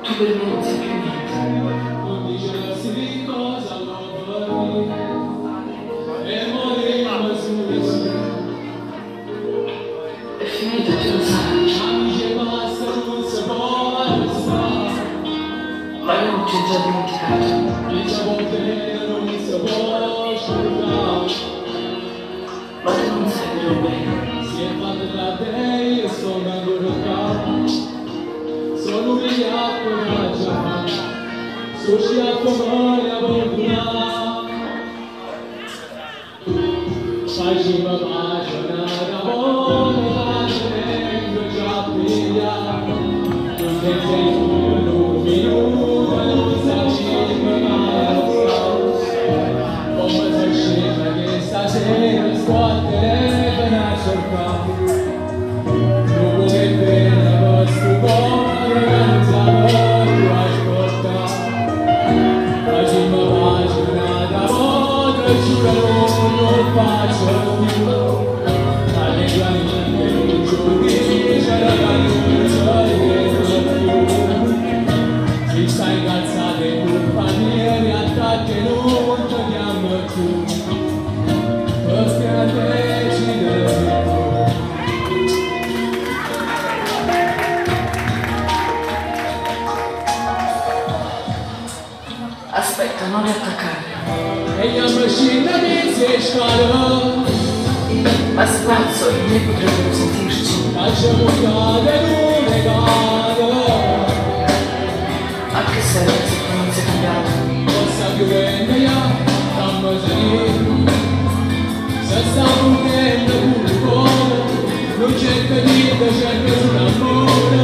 Tu per me non sei più niente. Non dicersi di cosa lo vorrei e morire su di sé. È finita, tu lo sai. Amici e basta, non si può arrestare. Ma io non ti ho già dimenticato. Diciamo che non si può ascoltare. Ma tu non sai più bene. Si è fatta tra te e sono ancora qua. Sono umiliato e già susciato moria fortuna. Faceva bagionata buona, tengo già pigliato. Tu sei un minuto, non sai mai come sei scema che stasera sto a telefono a cercare. Dopo che pena questo cuore non sapevo più ascoltare. Facciamo bagionata buona, giuro non faccio più. Allegramente non giudice la canuccia dietro più. Si sta incazzata in colpa mia, in realtà che non ti chiamo più. Perché a te ci devi tu. Aspetta, non riattaccare. E gli ambascina mi si scala. Ma spazzo, i miei potrebbero sentirci. Facciamo cade l'une cade. A che serve se tu non sei cambiato? Possa più vendere, dammi salire. Se sta muovendo un po', non cerca di te, cerca sull'amore.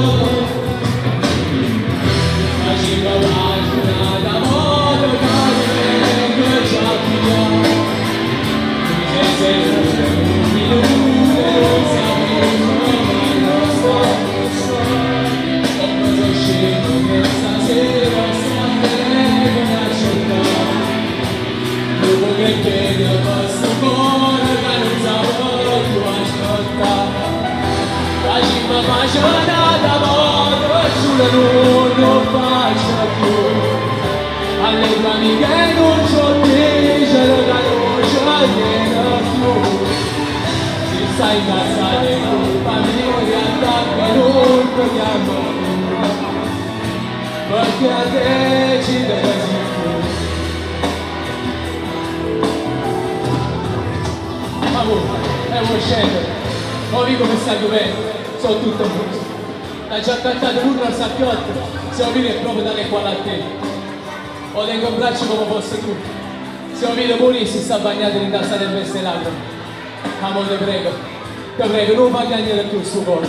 Facciamo bagionata moda, che già via. Se sei un minuto, non sapevo mai lo so. Come sono scemo che stasera sto a telefono a cercare. Dopo che chiedi a questo cuore che non sapevo più ascoltare. Facciamo bagionata moda, giuro non lo faccio più. Alle tue amiche non c'ho dice che non c'ho niente più. Si sta incazzata in colpa mia, in realtà che non ti chiamo più. Perché a te ci devi tu. Ma vuoi scendere? Ma vi come sta piovendo? Sono tutto brutto. L'hai già cantato l'urlo al sacchiotto, siamo vieni proprio dalle qua a te. Lo tengo in braccio come fosse tu. Siamo vieni pure si sta bagnato in testa del veste lacrime. Amo, te prego, non fai piangere più sto cuore.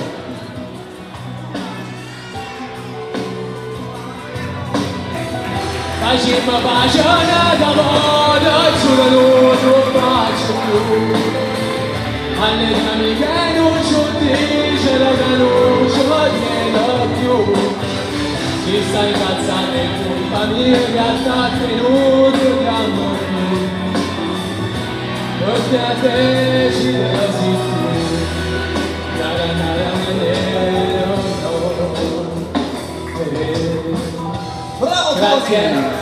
Facciamo bagionata moda, giuro non lo faccio più. Alle tue amiche non c'ho dice che non c'ho niente più. Si sta incazzando in colpa mia, in realtà che non ti chiamo più. Perché a te ci devi tu. Bravo, Grazie.